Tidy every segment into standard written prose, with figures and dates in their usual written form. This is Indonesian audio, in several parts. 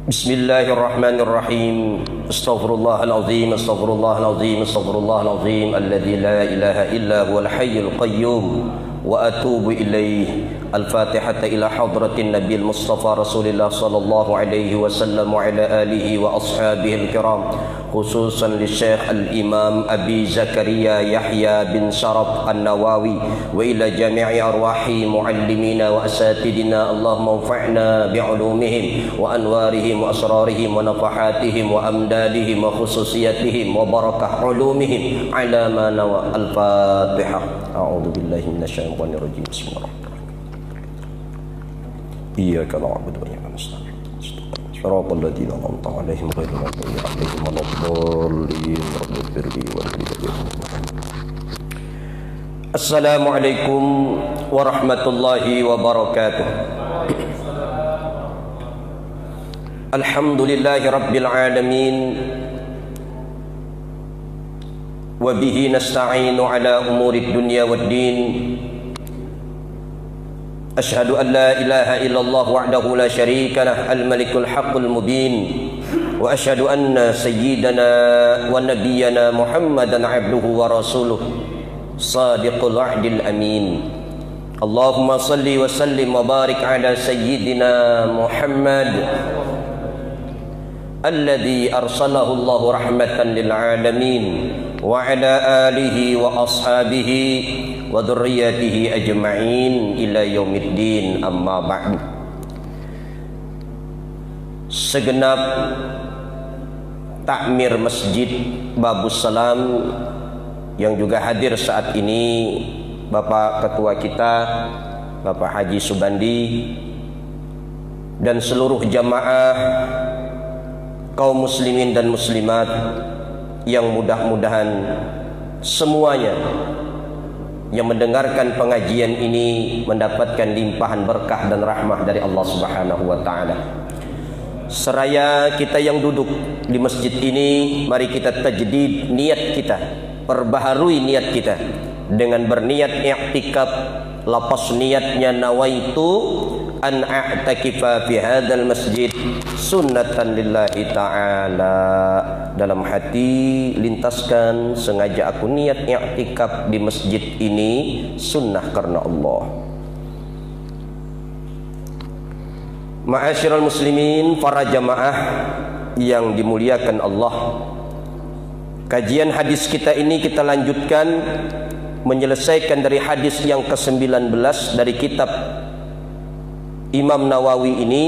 Bismillahirrahmanirrahim. Astaghfirullahalazim, astaghfirullahalazim, astaghfirullahalazim alladzi la ilaha illa huwal hayyul qayyum wa atubu ilaih. Al-Fatihata ila hadratin Nabil Mustafa Rasulillah sallallahu alaihi wasallam wa ala alihi wa ashabihi al-kiram, khususan li Syekh Al-Imam Abi Zakaria Yahya bin Sharaf An-Nawawi wa ila jami'i arwahi muallimina wa asatidina. Allahumma anfa'na bi'ulumihim wa anwarihim wa asrarihim wa nafahatihim wa amdadihim wa khususiyatihim wa barakah ulumihim ala ma nawa. Al-Fatihah. A'udzu billahi minasyaitonir rajim. Bismillahirrahmanirrahim. Iyyaka na'budu wa iyyaka nasta'in. Shiratal ladzina an'amta 'alaihim ghairil maghdubi 'alaihim waladdallin. Rabbighfir li wa li. Assalamualaikum warahmatullahi wabarakatuh. Alhamdulillahi rabbil alamin. Wa bihi nasta'inu ala umurid dunya waddin. Ashhadu an la ilaha illallah wahdahu la syarika lah, al-malikul haqqul mubin. Wa ashhadu anna sayyidana wa nabiyyana Muhammadan abduhu wa rasuluh, sadiqul wa'dil amin. Allahumma salli wa sallim wa barik ala sayyidina Muhammad alladhi arsalahu Allahu rahmatan lil alamin wa ala alihi wa ashabihi wa dzurriyyatihi ajma'in ila yaumiddin, amma ba'du. Segenap takmir Masjid Babus Salam yang juga hadir saat ini, Bapak Ketua kita Bapak Haji Subandi, dan seluruh jamaah kaum muslimin dan muslimat yang mudah-mudahan semuanya yang mendengarkan pengajian ini mendapatkan limpahan berkah dan rahmah dari Allah Subhanahu wa taala. Seraya kita yang duduk di masjid ini, mari kita tajdid niat kita, perbaharui niat kita dengan berniat i'tikaf. Lapas niatnya nawaitu an a'takifa fi hadzal masjid sunnatan lillahi ta'ala. Dalam hati lintaskan, sengaja aku niat i'tikaf di masjid ini sunnah karena Allah. Ma'asyiral muslimin, para jamaah yang dimuliakan Allah, kajian hadis kita ini kita lanjutkan, menyelesaikan dari hadis yang ke-19 dari kitab Imam Nawawi ini.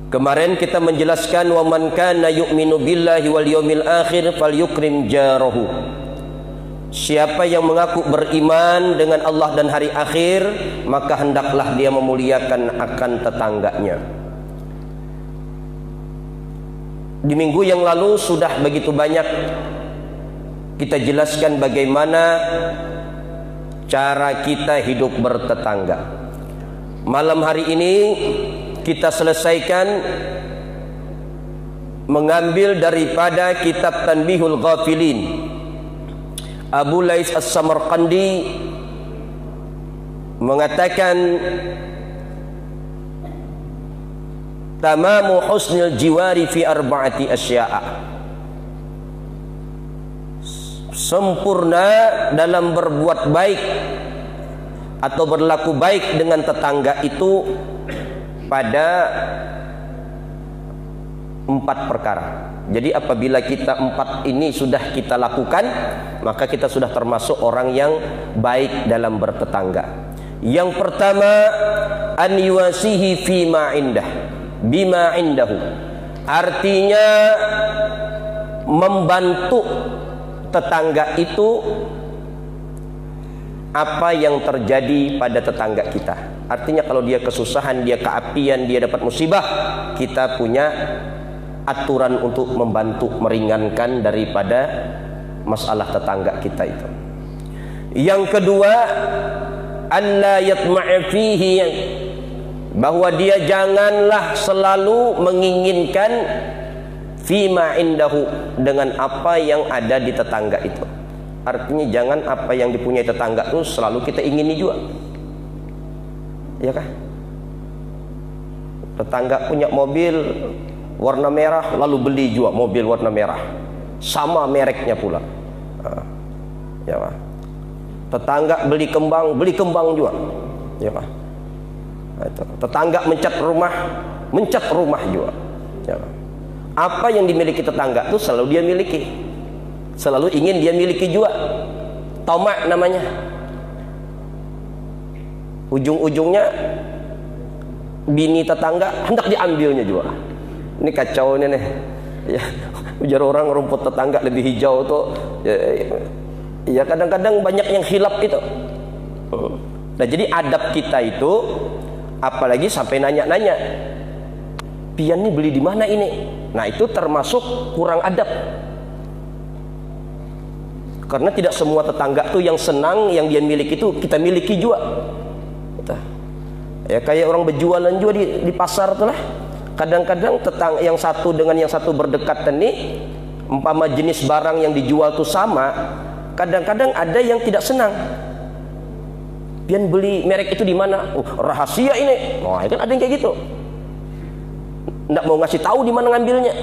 Kemarin kita menjelaskan wa man kana yu'minu billahi wal yawmil akhir falyukrim jarahu. Siapa yang mengaku beriman dengan Allah dan hari akhir, maka hendaklah dia memuliakan akan tetangganya. Di minggu yang lalu sudah begitu banyak kita jelaskan bagaimana cara kita hidup bertetangga. Malam hari ini kita selesaikan mengambil daripada kitab Tanbihul Ghafilin. Abu Lais As-Samarqandi mengatakan tamamu husnil jiwari fi arba'ati asya'a. Sempurna dalam berbuat baik atau berlaku baik dengan tetangga itu pada 4 perkara. Jadi apabila kita 4 ini sudah kita lakukan, maka kita sudah termasuk orang yang baik dalam bertetangga. Yang pertama, an yuwasihi fima indah bima indahu. Artinya membantu tetangga itu apa yang terjadi pada tetangga kita. Artinya kalau dia kesusahan, dia keapian, dia dapat musibah, kita punya aturan untuk membantu meringankan daripada masalah tetangga kita itu. Yang kedua, alla yatma'a fihi, bahwa dia janganlah selalu menginginkan fima indahu, dengan apa yang ada di tetangga itu. Artinya jangan apa yang dipunyai tetangga itu selalu kita ingini juga. Ya kah? Tetangga punya mobil warna merah, lalu beli juga mobil warna merah, sama mereknya pula. Ya Pak. Tetangga beli kembang juga. Ya Pak. Tetangga mencat rumah juga. Ya Pak. Apa yang dimiliki tetangga itu selalu dia miliki, selalu ingin dia miliki juga. Tamak namanya. Ujung-ujungnya bini tetangga hendak diambilnya juga. Ini kacau ini nih. Ya, ujar orang rumput tetangga lebih hijau tuh. Ya kadang-kadang banyak yang hilap itu. Nah jadi adab kita itu, apalagi sampai nanya-nanya, pian nih beli di mana ini? Nah itu termasuk kurang adab. Karena tidak semua tetangga tuh yang senang yang dia miliki itu kita miliki juga. Ya kayak orang berjualan juga di pasar tuh lah. Kadang-kadang tetangga yang satu dengan yang satu berdekatan nih, umpama jenis barang yang dijual tuh sama, kadang-kadang ada yang tidak senang. Pian beli merek itu di mana? Oh, rahasia ini. Wah, itu kan ada yang kayak gitu. Nggak mau ngasih tahu di mana ngambilnya.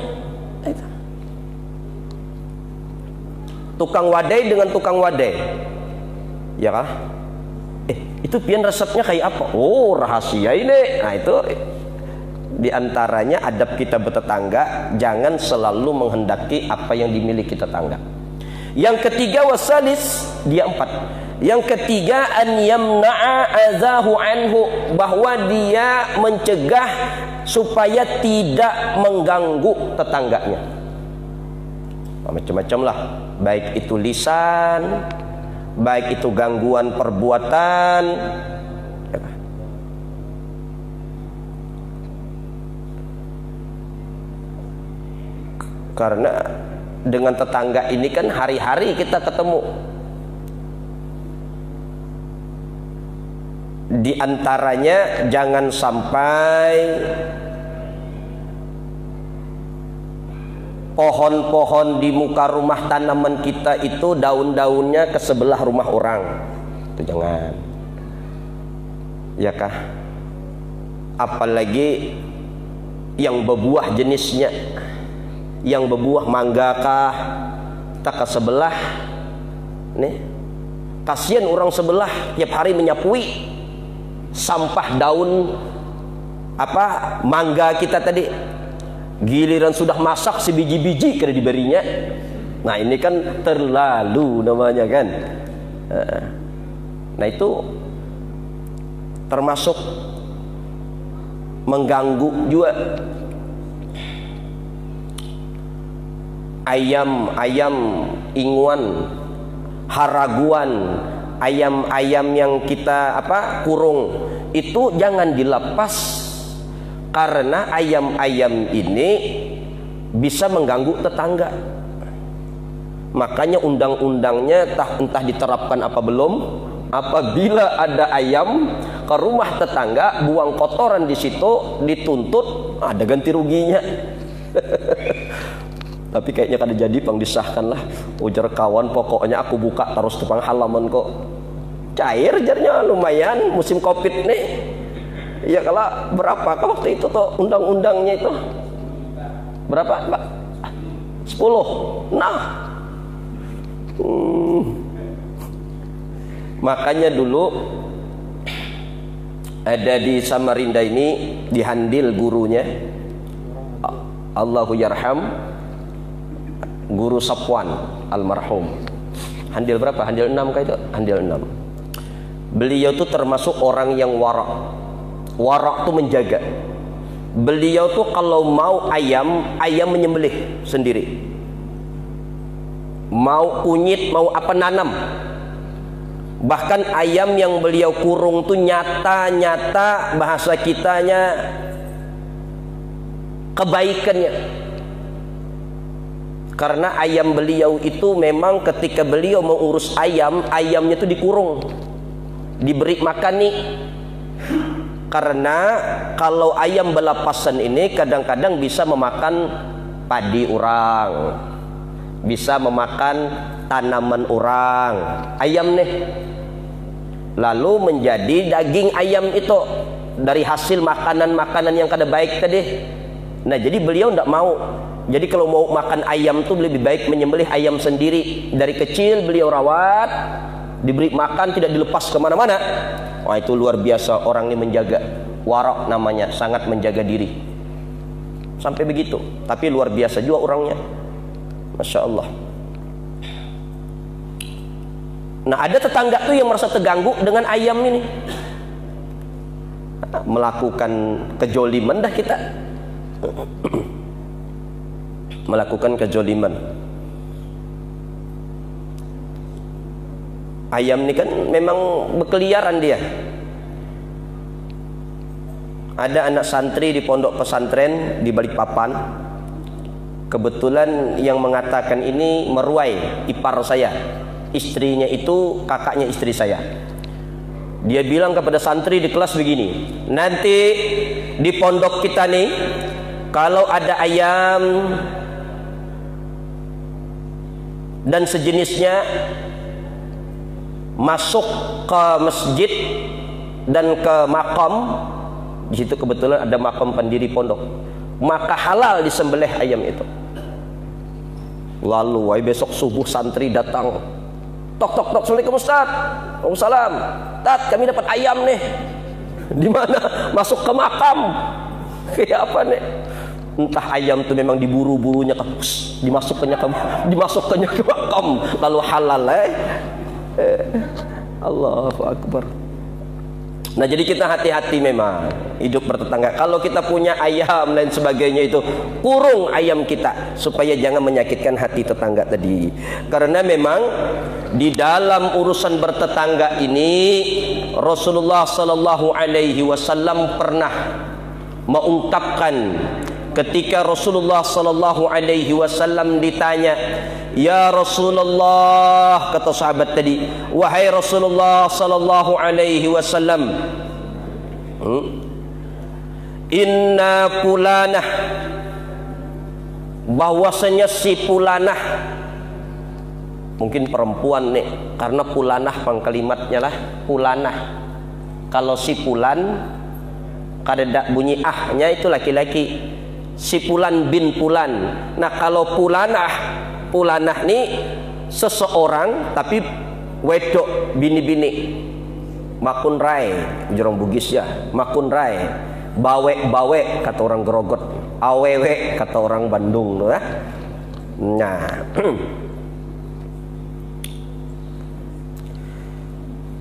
Tukang wadai dengan tukang wadai, ya kah? Itu pian resepnya kayak apa? Oh, rahasia ini. Nah itu diantaranya adab kita bertetangga, jangan selalu menghendaki apa yang dimiliki tetangga. Yang ketiga wasalis, dia 4. Yang ketiga an yamna'a azahu anhu, bahwa dia mencegah supaya tidak mengganggu tetangganya. Macam-macam lah, baik itu lisan, baik itu gangguan perbuatan. Karena dengan tetangga ini kan hari-hari kita ketemu. Di antaranya jangan sampai pohon-pohon di muka rumah tanaman kita itu daun-daunnya ke sebelah rumah orang. Itu jangan. Ya kah? Apalagi yang berbuah jenisnya, yang berbuah mangga kah, tak ke sebelah nih, kasihan orang sebelah tiap hari menyapui sampah daun apa mangga kita tadi, giliran sudah masak sebiji-biji kena diberinya. Nah ini kan terlalu namanya kan. Nah itu termasuk mengganggu juga. Ayam inguan, haraguan, ayam-ayam yang kita kurung itu jangan dilepas, karena ayam-ayam ini bisa mengganggu tetangga. Makanya undang-undangnya entah diterapkan apa belum, apabila ada ayam ke rumah tetangga buang kotoran di situ dituntut, ada ganti ruginya. Tapi kayaknya kada jadi pang disahkan lah. Ujar kawan, pokoknya aku buka terus tupang halaman kok. Cair jarnya lumayan musim covid nih. Ya kalau berapa kah waktu itu tuh undang-undangnya itu? Berapa Pak? 10. Nah. Makanya dulu ada di Samarinda ini, di Handil gurunya, Allahu yarham, Guru Sapwan almarhum. Handil berapa? Handil 6 kah itu? Handil 6. Beliau tuh termasuk orang yang warak. Warak tuh menjaga. Beliau tuh kalau mau ayam menyembelih sendiri. Mau kunyit, mau apa nanam. Bahkan ayam yang beliau kurung tuh nyata-nyata bahasa kitanya kebaikannya. Karena ayam beliau itu memang ketika beliau mengurus ayamnya itu dikurung, diberi makan nih. Karena kalau ayam belapasan ini kadang-kadang bisa memakan padi orang, bisa memakan tanaman orang, ayam nih. Lalu menjadi daging ayam itu dari hasil makanan-makanan yang kada baik tadi. Nah, jadi beliau tidak mau. Jadi kalau mau makan ayam tuh lebih baik menyembelih ayam sendiri. Dari kecil beliau rawat, diberi makan, tidak dilepas kemana-mana. Wah, itu luar biasa orang ini menjaga. Warok namanya, sangat menjaga diri. Sampai begitu. Tapi luar biasa juga orangnya. Masya Allah. Nah, ada tetangga tuh yang merasa terganggu dengan ayam ini. Melakukan kejoliman dah kita. Melakukan kejoliman. Ayam ini kan memang berkeliaran dia. Ada anak santri di pondok pesantren di Balikpapan. Kebetulan yang mengatakan ini meruai ipar saya. Istrinya itu kakaknya istri saya. Dia bilang kepada santri di kelas begini, nanti di pondok kita nih, kalau ada ayam dan sejenisnya masuk ke masjid dan ke makam, di situ kebetulan ada makam pendiri pondok, maka halal disembelih ayam itu. Lalu besok subuh santri datang, tok tok tok, assalamualaikum Ustaz. Waalaikumsalam. Tat, kami dapat ayam nih. Di mana? Masuk ke makam. Kayak apa nih? Entah ayam itu memang diburu-burunya ke dimasukkannya ke makam lalu halal. Allahu Akbar. Nah, jadi kita hati-hati memang hidup bertetangga. Kalau kita punya ayam dan sebagainya itu, kurung ayam kita supaya jangan menyakitkan hati tetangga tadi. Karena memang di dalam urusan bertetangga ini Rasulullah sallallahu alaihi wasallam pernah mengungkapkan ketika Rasulullah sallallahu alaihi wasallam ditanya, "Ya Rasulullah," kata sahabat tadi, "Wahai Rasulullah sallallahu alaihi wasallam, inna fulanah," bahwasanya si fulanah, mungkin perempuan nih, karena fulanah pangkalimatnya lah fulanah. Kalau si fulan kada bunyi ahnya itu laki-laki. Si fulan bin fulan. Nah, kalau fulanah nih seseorang tapi wedok bini-bini. Makun rai, jorong Bugis ya. Makun rai. Bawe kata orang Grogot. Awewe kata orang Bandung, nah.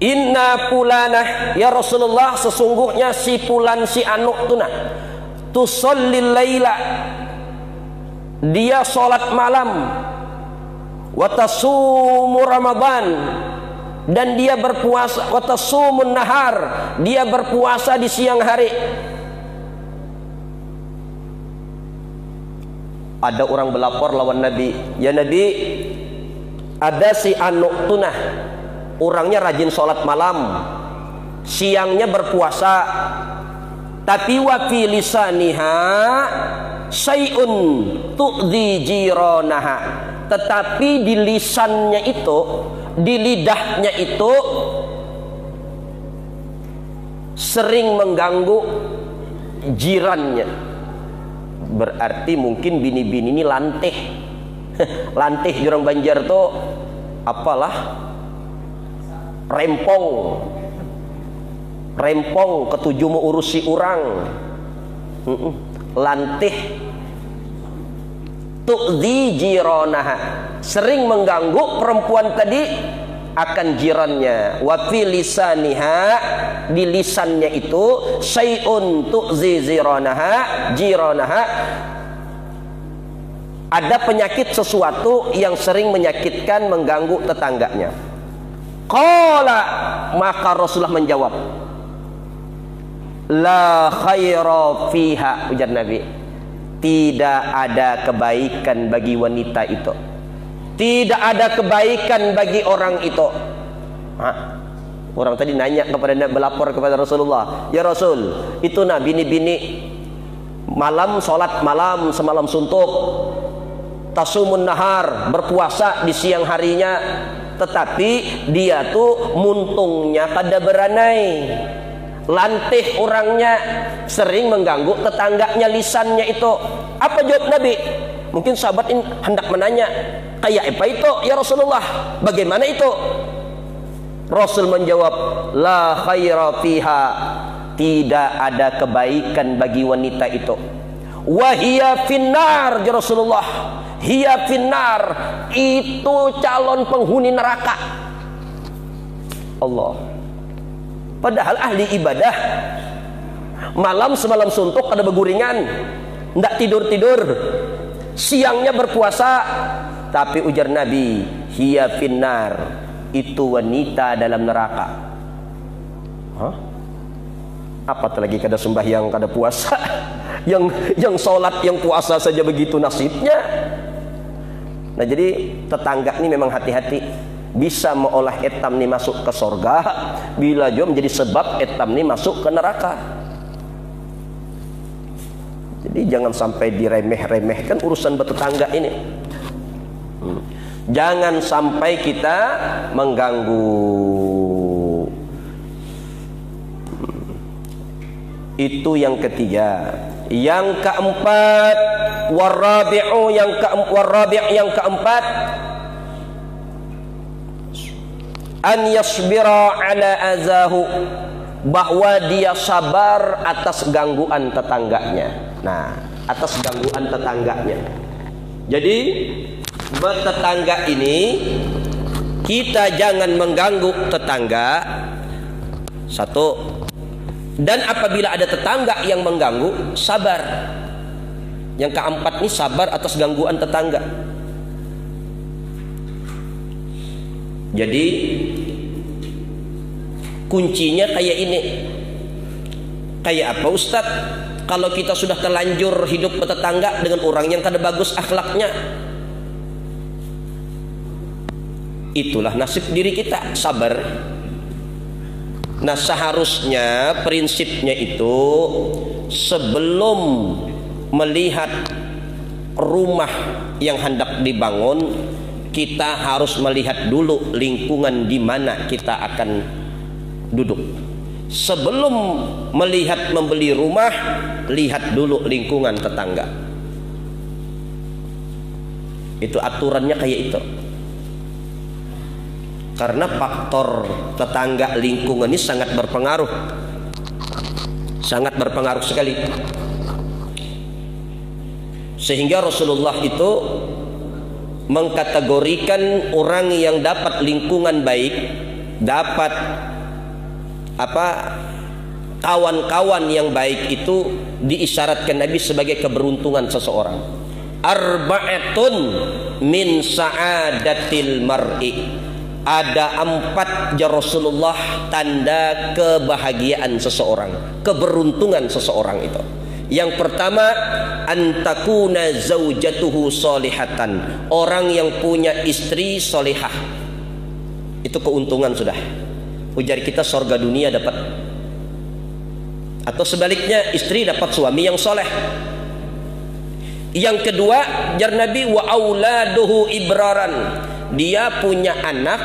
Inna fulanah, ya Rasulullah, sesungguhnya si fulan si anuk tunah tusallil laila, dia sholat malam, wa tasumu Ramadan, dan dia berpuasa, wa tasumun nahar, dia berpuasa di siang hari. Ada orang berlapor lawan Nabi, "Ya Nabi, ada si anuk tunah, orangnya rajin sholat malam, siangnya berpuasa, tapi wa fi lisaniha syai'un tu'dhi jiranaha." Tetapi di lisannya itu, di lidahnya itu sering mengganggu jirannya. Berarti mungkin bini-bini ini lantih. Lantih di orang Banjar tuh apalah? Rempong ketujuh mau urusi orang. Lantih. Tu'dhi jiranaha, sering mengganggu perempuan tadi akan jirannya. Wa fi lisaniha, di lisannya itu syai'un tu'dhi jiranaha, ada penyakit sesuatu yang sering menyakitkan, mengganggu tetangganya. Qala, maka Rasulullah menjawab, la khaira fiha, ujar Nabi, tidak ada kebaikan bagi wanita itu, tidak ada kebaikan bagi orang itu. Orang tadi nanya kepada Nabi, melapor kepada Rasulullah, "Ya Rasul, itu nah bini-bini malam sholat malam semalam suntuk, tasumun nahar, berpuasa di siang harinya, tetapi dia tuh muntungnya kada beranai, lantih orangnya, sering mengganggu tetangganya, lisannya itu. Apa jawab Nabi? Mungkin sahabat ini hendak menanya, kayak apa itu ya Rasulullah? Bagaimana itu? Rasul menjawab, la khaira fiha, tidak ada kebaikan bagi wanita itu. Wahia finnar, ya Rasulullah, hiya finnar, itu calon penghuni neraka. Allah. Padahal ahli ibadah, malam semalam suntuk ada beguringan, ndak tidur-tidur, siangnya berpuasa, tapi ujar Nabi, hiya finnar, itu wanita dalam neraka. Hah? Apa lagi kada sembahyang, kada puasa, yang sholat, yang puasa saja begitu nasibnya. Nah, jadi tetangga ini memang hati-hati. Bisa meolah etam ini masuk ke sorga, bila juga menjadi sebab etam ini masuk ke neraka. Jadi jangan sampai diremeh-remehkan urusan bertetangga ini. Jangan sampai kita mengganggu. Itu yang ketiga. Yang keempat, warabi'u, yang keempat, an yasbira ala azahu, bahwa dia sabar atas gangguan tetangganya. Nah, atas gangguan tetangganya. Jadi bertetangga ini, kita jangan mengganggu tetangga. Satu. Dan apabila ada tetangga yang mengganggu, sabar. Yang keempat ini sabar atas gangguan tetangga. Jadi kuncinya kayak ini. Kayak apa Ustaz? Kalau kita sudah terlanjur hidup bertetangga dengan orang yang kada bagus akhlaknya, itulah nasib diri kita, sabar. Nah, seharusnya prinsipnya itu, sebelum melihat rumah yang hendak dibangun, kita harus melihat dulu lingkungan di mana kita akan duduk. Sebelum melihat membeli rumah, lihat dulu lingkungan tetangga. Itu aturannya kayak itu. Karena faktor tetangga, lingkungan ini sangat berpengaruh. Sangat berpengaruh sekali. Sehingga Rasulullah itu mengkategorikan orang yang dapat lingkungan baik, dapat kawan-kawan yang baik, itu diisyaratkan Nabi sebagai keberuntungan seseorang. Arba'atun min sa'adatil mar'i, ada 4 ya Rasulullah tanda kebahagiaan seseorang, keberuntungan seseorang itu. Yang pertama, antakuna zaujatuhu solihatan, orang yang punya istri solihah. Itu keuntungan sudah. Ujar kita surga dunia dapat. Atau sebaliknya, istri dapat suami yang soleh. Yang kedua, jar Nabi, wa auladuhu ibraran, dia punya anak,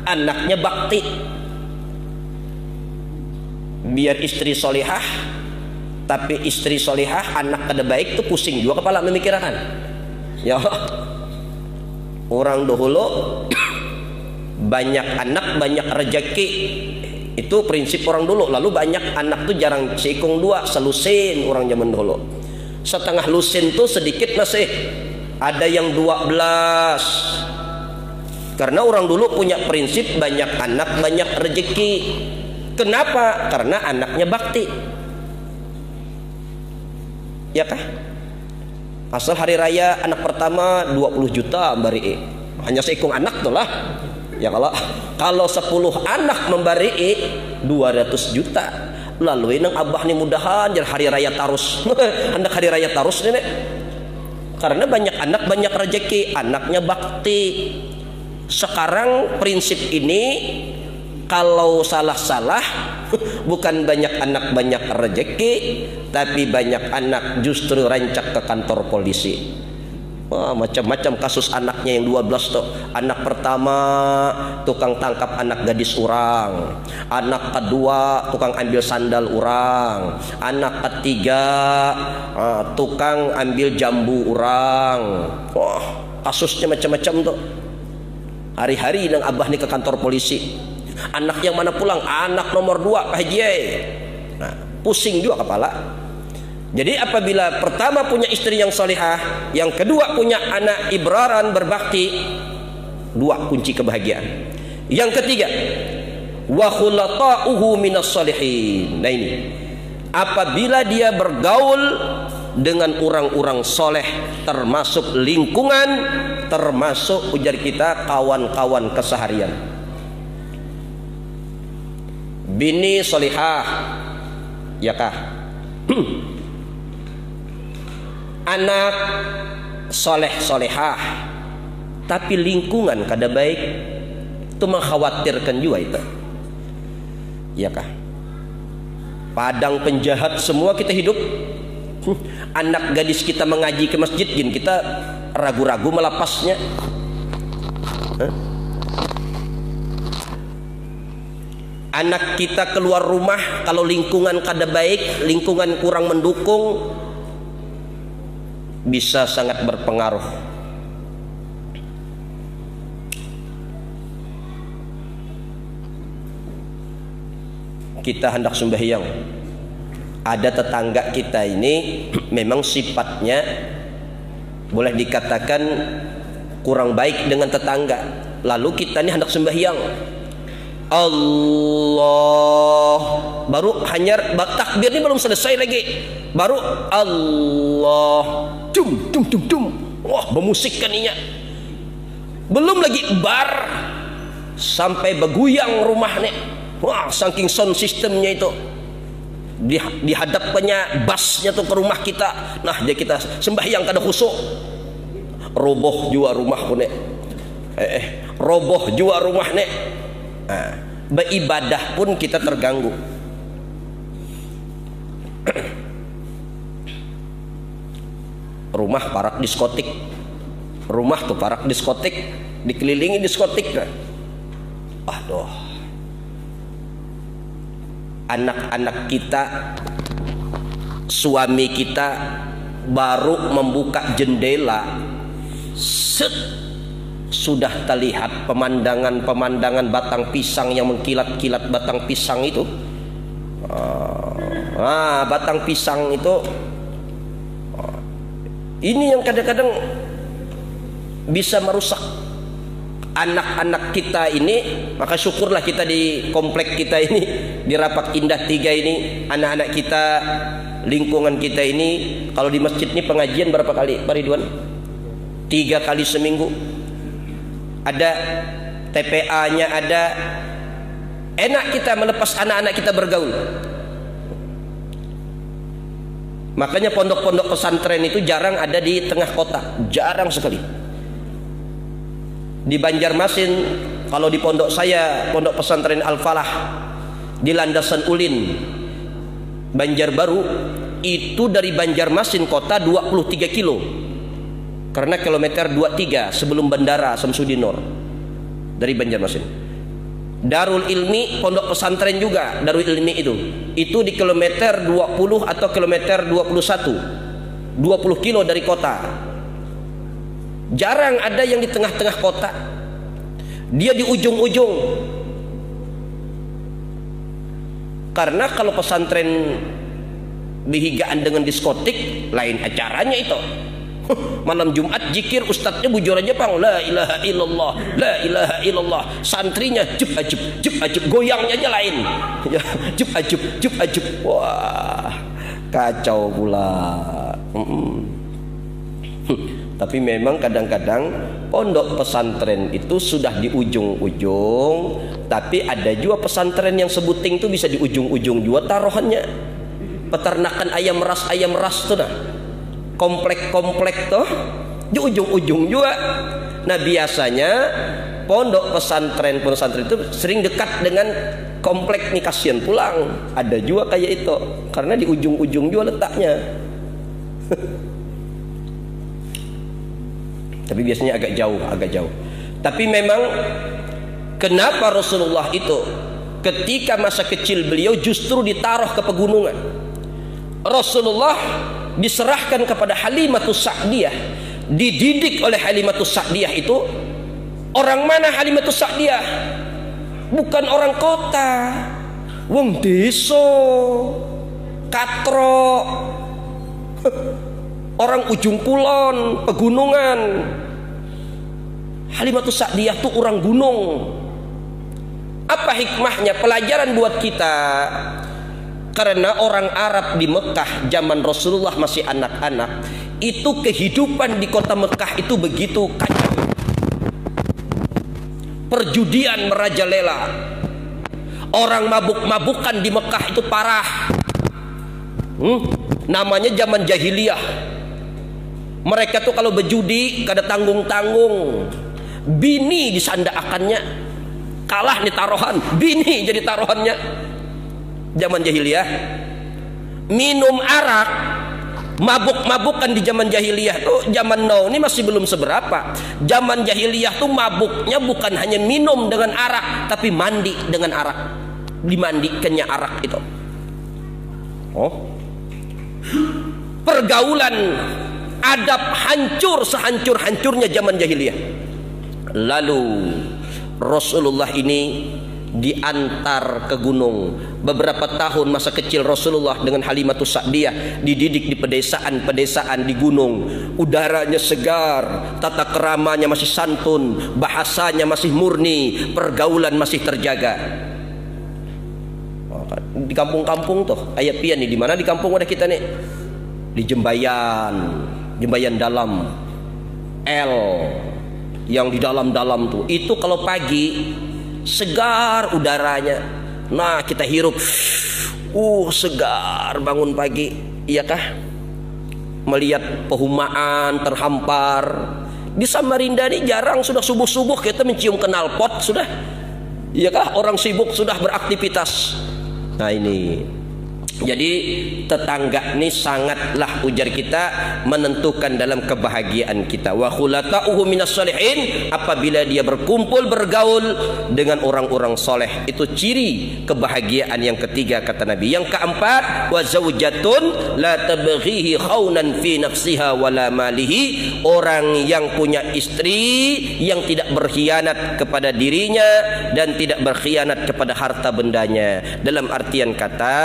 anaknya bakti. Biar istri solihah, tapi istri solihah, anak kada baik, tuh pusing juga kepala memikirkan. Ya, orang dahulu banyak anak banyak rezeki, itu prinsip orang dulu. Lalu banyak anak tuh jarang seikung dua, selusin orang zaman dahulu. Setengah lusin tuh sedikit masih, ada yang 12. Karena orang dulu punya prinsip banyak anak banyak rezeki. Kenapa? Karena anaknya bakti. Ya kah? Asal hari raya anak pertama 20 juta memberi, hanya seikung anak tuh lah. Ya kalau 10 anak memberi 200 juta. Lalu nang abah nih mudahan jar hari raya tarus. Hendak hari raya tarus nenek. Karena banyak anak banyak rezeki, anaknya bakti. Sekarang prinsip ini kalau salah-salah, bukan banyak anak banyak rezeki, tapi banyak anak justru rancak ke kantor polisi. Wah, macam-macam kasus anaknya yang 12 tuh. Anak pertama tukang tangkap anak gadis orang, anak kedua tukang ambil sandal orang, anak ketiga tukang ambil jambu orang. Wah, kasusnya macam-macam tuh. Hari-hari nang abah nih ke kantor polisi. Anak yang mana pulang? Anak nomor 2 Pak Haji. Nah, pusing juga kepala. Jadi apabila pertama punya istri yang salihah, yang kedua punya anak ibraran berbakti, 2 kunci kebahagiaan. Yang ketiga, wa khulata'uhu minas salihin. Nah ini, apabila dia bergaul dengan orang-orang soleh, termasuk lingkungan, termasuk ujar kita kawan-kawan keseharian. Bini salihah, ya kah? Anak soleh solehah, tapi lingkungan kada baik, itu mengkhawatirkan juga itu, ya kah? Padang penjahat semua kita hidup. Anak gadis kita mengaji ke masjid, kita ragu-ragu melepasnya. Anak kita keluar rumah, kalau lingkungan kada baik, lingkungan kurang mendukung, bisa sangat berpengaruh. Kita hendak sembahyang, ada tetangga kita ini memang sifatnya boleh dikatakan kurang baik dengan tetangga. Lalu kita ini hendak sembahyang, Allah, baru hanya takbir ini belum selesai lagi, baru Allah, dum. Wah, bermusik kan inya. Belum lagi bar, sampai beguyang rumah nih. Wah, saking sound sistemnya itu. Dihadapkannya bassnya tuh ke rumah kita. Nah, jadi kita sembahyang kada khusyuk. Roboh jua rumah nek. Roboh jua rumah nek. Nah, beribadah pun kita terganggu. Rumah parak diskotik, rumah tuh parak diskotik, dikelilingi diskotik kan. Aduh, anak-anak kita, suami kita baru membuka jendela, set, sudah terlihat pemandangan batang pisang yang mengkilat-kilat batang pisang itu. Batang pisang itu, ini yang kadang-kadang bisa merusak anak-anak kita ini. Maka syukurlah kita di komplek kita ini, di Rapak Indah 3 ini, anak-anak kita, lingkungan kita ini, kalau di masjid ini pengajian berapa kali Pak Ridwan? 3 kali seminggu. Ada TPA-nya, ada. Enak kita melepas anak-anak kita bergaul. Makanya pondok-pondok pesantren itu jarang ada di tengah kota, jarang sekali. Di Banjarmasin, kalau di pondok saya, pondok pesantren Al-Falah di Landasan Ulin, Banjarbaru, itu dari Banjarmasin kota 23 kilo. Karena kilometer 23 sebelum bandara Samsudinur dari Banjarmasin. Darul Ilmi, pondok pesantren juga, Darul Ilmi itu di kilometer 20 atau kilometer 21, 20 kilo dari kota. Jarang ada yang di tengah-tengah kota, dia di ujung-ujung. Karena kalau pesantren bihigaan dengan diskotik, lain acaranya itu. Malam Jumat jikir, ustadznya bujur aja pang, la ilaha illallah, la ilaha illallah. Santrinya jup ajub, goyangnya aja lain. Ya, jup ajub. Wah, kacau pula. Tapi memang kadang-kadang pondok pesantren itu sudah di ujung-ujung, tapi ada juga pesantren yang sebuting itu bisa di ujung-ujung juga taruhannya. Peternakan ayam ras tuh nah. Komplek-komplek tuh di ujung-ujung juga. Nah, biasanya pondok pesantren itu sering dekat dengan komplek nih, kasihan pulang. Ada juga kayak itu, karena di ujung-ujung juga letaknya. Tapi biasanya agak jauh. Tapi memang kenapa Rasulullah itu ketika masa kecil beliau justru ditaruh ke pegunungan. Rasulullah diserahkan kepada Halimatus Sa'diyah, dididik oleh Halimatus Sa'diyah itu. Orang mana Halimatus Sa'diyah? Bukan orang kota, wong desa, katro, orang ujung kulon, pegunungan. Halimatus Sa'diyah itu orang gunung. Apa hikmahnya? Pelajaran buat kita. Karena orang Arab di Mekah zaman Rasulullah masih anak-anak, itu kehidupan di kota Mekah itu begitu kacau. Perjudian merajalela. Orang mabuk-mabukan di Mekah itu parah. Namanya zaman jahiliyah. Mereka tuh kalau berjudi kada tanggung-tanggung. Bini disandaakannya. Kalah nih taruhan, bini jadi taruhannya. Zaman jahiliyah. Minum arak, mabuk-mabukan di zaman jahiliyah tuh, zaman now ini masih belum seberapa. Zaman jahiliyah tuh mabuknya bukan hanya minum dengan arak, tapi mandi dengan arak. Dimandikannya arak itu. Pergaulan, adab hancur sehancur-hancurnya zaman jahiliyah. Lalu Rasulullah ini diantar ke gunung. Beberapa tahun masa kecil Rasulullah dengan Halimatus Sa'diyah dididik di pedesaan-pedesaan di gunung. Udaranya segar, tata keramanya masih santun, bahasanya masih murni, pergaulan masih terjaga. Di kampung-kampung tuh ayat pian nih, di mana di kampung ada kita nih? Di Jembayan dalam yang di dalam-dalam tuh. Itu kalau pagi segar udaranya. Nah, kita hirup. Segar bangun pagi. Iya kah? Melihat pehumaan terhampar. Di Samarinda ini jarang sudah subuh-subuh kita mencium knalpot sudah. Iya kah? Orang sibuk sudah beraktivitas. Nah ini. Jadi tetangga ini sangatlah, ujar kita, menentukan dalam kebahagiaan kita. Wa khulata'uhu minas sholihin, apabila dia berkumpul bergaul dengan orang-orang soleh, itu ciri kebahagiaan yang ketiga kata Nabi. Yang keempat, wa zaujatun la tabghihi khaunan fi nafsiha wala malihi, orang yang punya istri yang tidak berkhianat kepada dirinya dan tidak berkhianat kepada harta bendanya. Dalam artian kata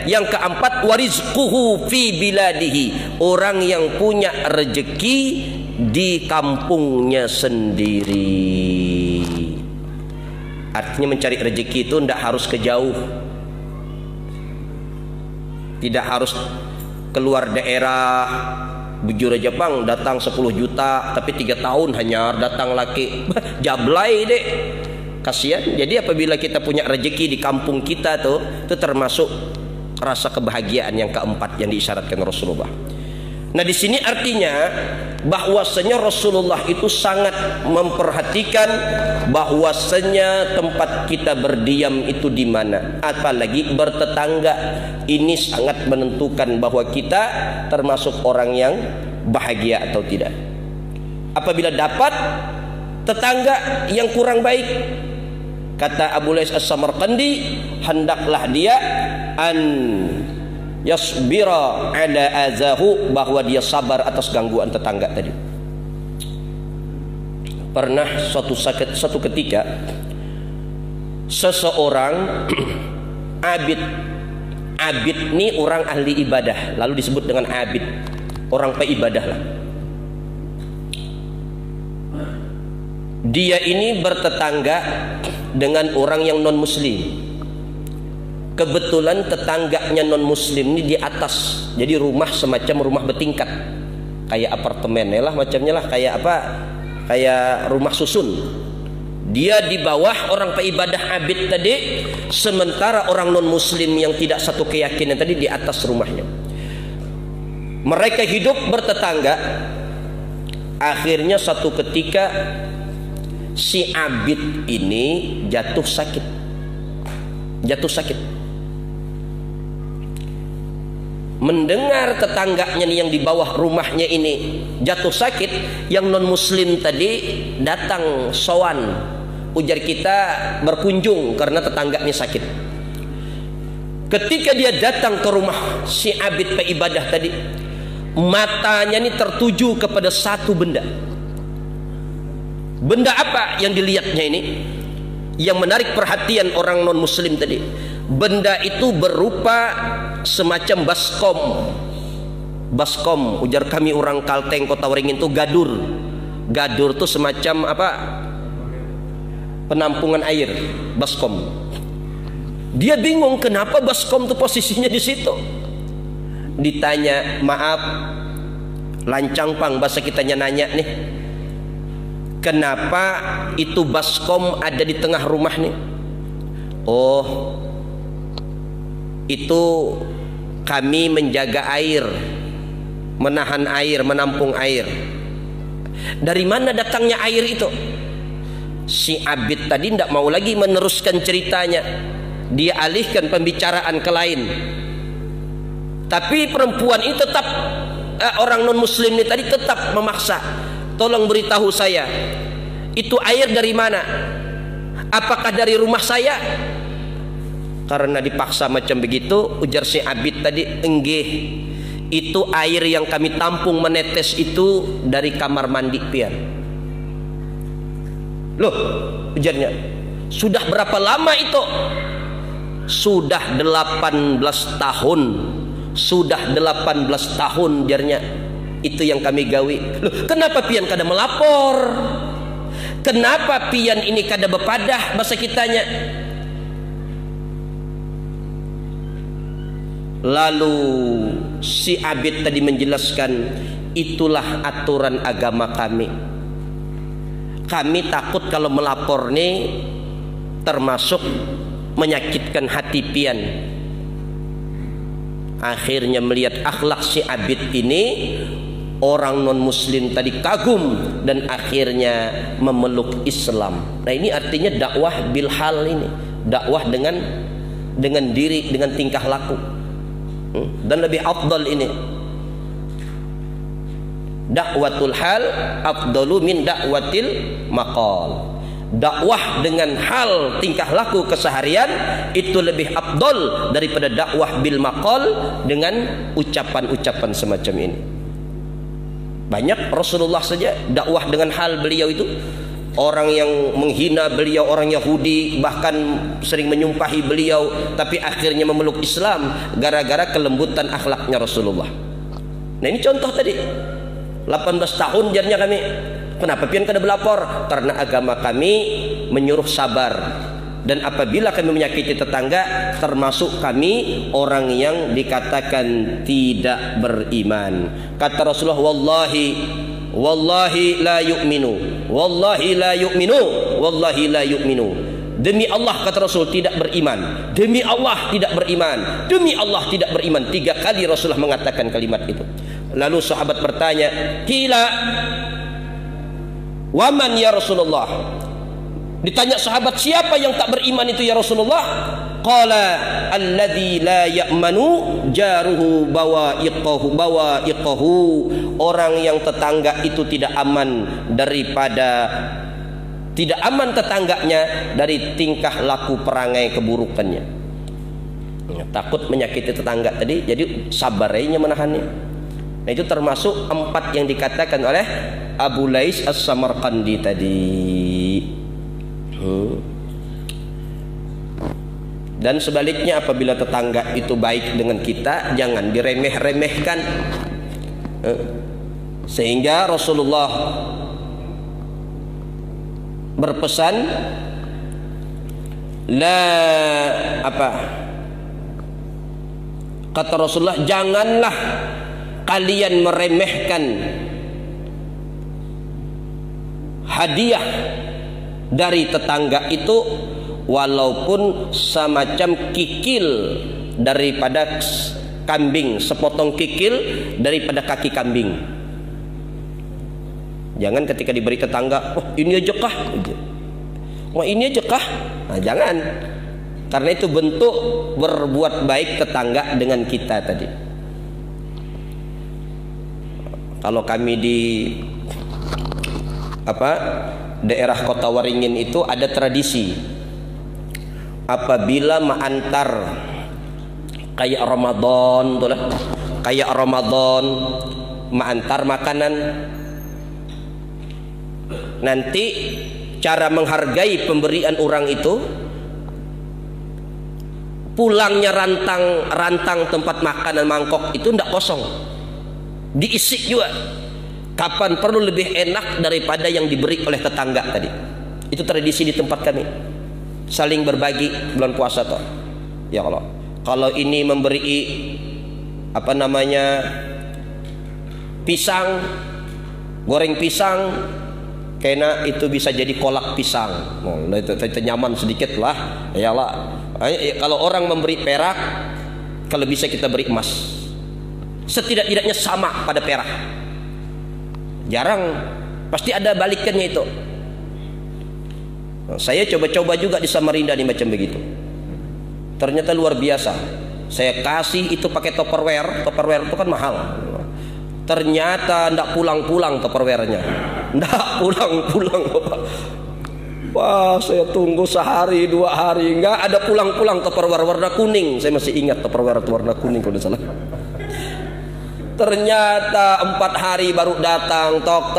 yang keempat, warizquhu fi biladihi, orang yang punya rezeki di kampungnya sendiri. Artinya mencari rezeki itu tidak harus ke jauh, tidak harus keluar daerah. Bujur aja bang, datang 10 juta tapi 3 tahun hanya datang laki. Jablay deh, kasihan. Jadi apabila kita punya rezeki di kampung kita tuh, itu termasuk rasa kebahagiaan yang keempat yang diisyaratkan Rasulullah. Nah di sini artinya bahwasanya Rasulullah itu sangat memperhatikan bahwasanya tempat kita berdiam itu di mana, apalagi bertetangga. Ini sangat menentukan bahwa kita termasuk orang yang bahagia atau tidak. Apabila dapat tetangga yang kurang baik, kata Abu Lais As-Samarqandi, hendaklah dia an yasbira ala azahu, bahwa dia sabar atas gangguan tetangga tadi. Pernah suatu ketika seseorang abid ini orang ahli ibadah, lalu disebut dengan abid, orang peibadah lah. Dia ini bertetangga dengan orang yang non muslim. Kebetulan tetangganya non muslim ini di atas, jadi rumah semacam rumah bertingkat, kayak apartemen lah macamnya lah, kayak apa, kayak rumah susun. Dia di bawah orang peibadah abid tadi, sementara orang non muslim yang tidak satu keyakinan tadi di atas rumahnya. Mereka hidup bertetangga. Akhirnya satu ketika si abid ini jatuh sakit. mendengar tetangganya nih yang di bawah rumahnya ini jatuh sakit, yang non muslim tadi datang sowan, ujar kita berkunjung karena tetangganya sakit. Ketika dia datang ke rumah si abid ibadah tadi, matanya ini tertuju kepada satu benda. Benda apa yang dilihatnya ini yang menarik perhatian orang non muslim tadi? Benda itu berupa semacam baskom. Baskom, ujar kami orang Kalteng Kota Waringin itu gadur. Gadur itu semacam apa? Penampungan air, baskom. Dia bingung kenapa baskom itu posisinya di situ. Ditanya, maaf, lancang pang bahasa kitanya nanya nih, kenapa itu baskom ada di tengah rumah nih? Oh, itu kami menjaga air, menahan air, menampung air. Dari mana datangnya air itu? Si abid tadi tidak mau lagi meneruskan ceritanya, dia alihkan pembicaraan ke lain. Tapi perempuan ini tetap, orang non muslim ini tadi tetap memaksa, tolong beritahu saya, itu air dari mana? Apakah dari rumah saya? Karena dipaksa macam begitu, ujar si abid tadi, enggih, itu air yang kami tampung menetes itu dari kamar mandi pian. Loh, ujarnya, sudah berapa lama itu? Sudah 18 tahun. Sudah 18 tahun, ujarnya, itu yang kami gawi. Loh, kenapa pian kada melapor? Kenapa pian ini kada bepadah bahasa kitanya? Lalu si abid tadi menjelaskan, itulah aturan agama kami. Kami takut kalau melapor nih termasuk menyakitkan hati pian. Akhirnya melihat akhlak si abid ini, orang non muslim tadi kagum dan akhirnya memeluk Islam. Nah, ini artinya dakwah bil hal ini, dakwah dengan diri, dengan tingkah laku. Dan lebih afdal ini, dakwatul hal afdalu min dakwatil maqal. Dakwah dengan hal tingkah laku keseharian itu lebih afdal daripada dakwah bil maqal dengan ucapan-ucapan semacam ini. Banyak Rasulullah saja dakwah dengan hal beliau itu, orang yang menghina beliau, orang Yahudi bahkan sering menyumpahi beliau, tapi akhirnya memeluk Islam gara-gara kelembutan akhlaknya Rasulullah. Nah, ini contoh tadi, 18 tahun jarnya kami. Kenapa pian kada belapor? Karena agama kami menyuruh sabar, dan apabila kami menyakiti tetangga, termasuk kami orang yang dikatakan tidak beriman. Kata Rasulullah, wallahi la yu'minu, wallahi la yu'minu, wallahi la yu'minu. Demi Allah, kata Rasul, tidak beriman. Demi Allah tidak beriman. Demi Allah tidak beriman. 3 kali Rasulullah mengatakan kalimat itu. Lalu sahabat bertanya, "Qila waman ya Rasulullah?" Ditanya sahabat, siapa yang tak beriman itu ya Rasulullah? Qala alladzi la ya'manu jaruhu bawa'iqahu. Orang yang tetangga itu tidak aman tetangganya dari tingkah laku perangai keburukannya. Takut menyakiti tetangga tadi, jadi sabarnya menahannya. Nah, itu termasuk 4 yang dikatakan oleh Abu Lais As-Samarqandi tadi. Dan sebaliknya, apabila tetangga itu baik dengan kita, jangan diremeh-remehkan. Sehingga Rasulullah berpesan, kata Rasulullah, janganlah kalian meremehkan hadiah dari tetangga itu, walaupun semacam kikil daripada kambing, sepotong kikil daripada kaki kambing. Jangan ketika diberi tetangga, oh ini aja kah? Wah ini aja kah? Nah, jangan. Karena itu bentuk berbuat baik tetangga dengan kita tadi. Kalau kami di daerah Kota Waringin itu ada tradisi, apabila mengantar kayak Ramadan tuh lah, kayak Ramadan mengantar makanan, nanti cara menghargai pemberian orang itu, pulangnya rantang tempat makanan mangkok itu tidak kosong, diisi juga. Kapan perlu lebih enak daripada yang diberi oleh tetangga tadi. Itu tradisi di tempat kami, saling berbagi bulan puasa toh. Ya Allah, kalau ini memberi pisang, goreng pisang, kena itu bisa jadi kolak pisang. Nah, itu nyaman sedikit lah. Ya Allah, kalau orang memberi perak, kalau bisa kita beri emas. Setidak-tidaknya sama pada perak. Jarang, pasti ada balikannya itu. Nah, saya coba-coba juga di Samarinda nih macam begitu. Ternyata luar biasa. Saya kasih itu pakai Tupperware itu kan mahal. Ternyata ndak pulang-pulang Tupperware-nya. Ndak pulang-pulang, Bapak. Wah, saya tunggu sehari 2 hari nggak ada pulang-pulang Tupperware warna kuning. Saya masih ingat Tupperware warna kuning kalau tidak salah. Ternyata 4 hari baru datang, tok.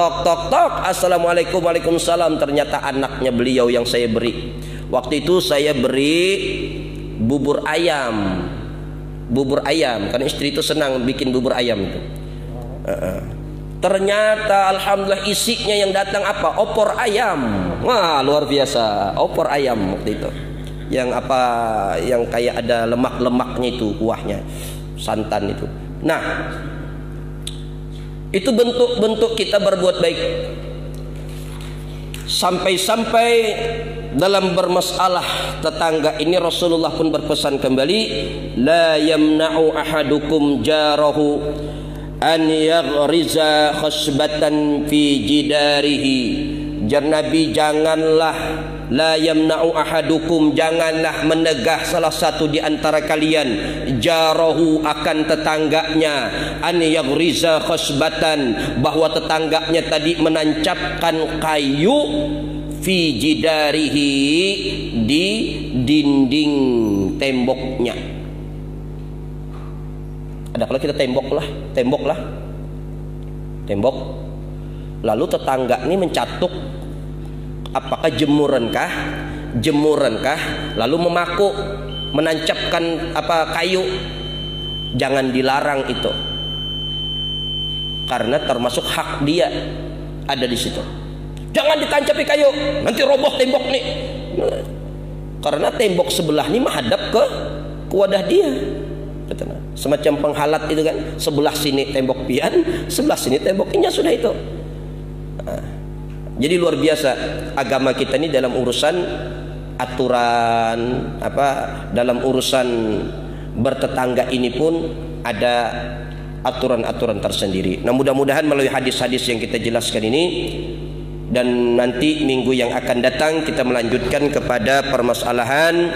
Assalamualaikum, waalaikumsalam. Ternyata anaknya beliau yang saya beri. Waktu itu saya beri bubur ayam, karena istri itu senang bikin bubur ayam itu. Ternyata alhamdulillah isinya yang datang apa? Opor ayam. Wah, luar biasa, opor ayam waktu itu. Yang yang kayak ada lemak-lemaknya itu, kuahnya, santan itu. Nah, itu bentuk-bentuk kita berbuat baik. Sampai-sampai dalam bermasalah tetangga ini Rasulullah pun berpesan kembali, la yamna'u ahadukum jarahu an yaghriza khasbatan fi jidarihi. Nabi, janganlah, la yamna'u ahadukum, janganlah menegah salah satu di antara kalian, jarahu, akan tetangganya, an yaghriza khasbatan, bahwa tetangganya tadi menancapkan kayu, fi jidarihi, di dinding temboknya. Ada kalau kita tembok, lalu tetangga ini mencatuk, apakah jemurenkah, lalu memaku, menancapkan kayu. Jangan dilarang itu, karena termasuk hak dia ada di situ. Jangan ditancapi kayu, nanti roboh tembok nih. Karena tembok sebelah ini menghadap ke wadah dia. Semacam penghalat itu kan, sebelah sini tembok pian, sebelah sini temboknya sudah itu. Jadi luar biasa agama kita ini dalam urusan aturan, dalam urusan bertetangga ini pun ada aturan-aturan tersendiri. Nah, mudah-mudahan melalui hadis-hadis yang kita jelaskan ini, dan nanti minggu yang akan datang kita melanjutkan kepada permasalahan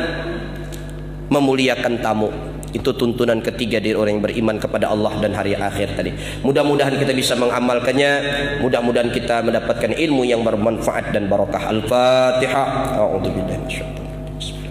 memuliakan tamu. Itu tuntunan ketiga dari orang yang beriman kepada Allah dan hari akhir tadi. Mudah-mudahan kita bisa mengamalkannya. Mudah-mudahan kita mendapatkan ilmu yang bermanfaat dan barakah. Al-Fatihah. A'udzubillahi minasyaitonir rajim.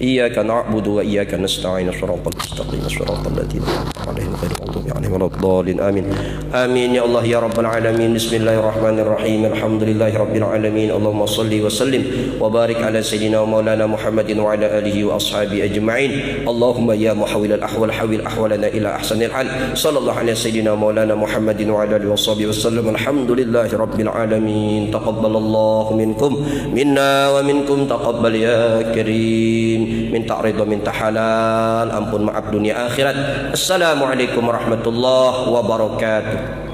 Iyyaka na'budu wa iyyaka nasta'in. Shiratal mustaqim. Shiratal ladzina an'amta 'alaihim ghairil maghdubi 'alaihim waladdallin. Amin. Amin ya Allah ya rabbal alamin. Bismillahirrahmanirrahim. Alhamdulillahi rabbil alamin. Allahumma shalli wa sallim wa barik ala sayyidina wa maulana Muhammadin wa ala alihi wa ashabihi ajma'in. Allahumma ya muhawwilal ahwal hawil ahwalana ila ahsanil hal. Sallallahu ala sayyidina maulana Muhammadin wa ala alihi wa sahbihi wasallam. Alhamdulillahi rabbil alamin. Taqabbalallahu minkum minna wa minkum taqabbal ya karim. Minta ridha, minta halal, ampun maaf dunia akhirat. Assalamualaikum warahmatullahi wabarakatuh.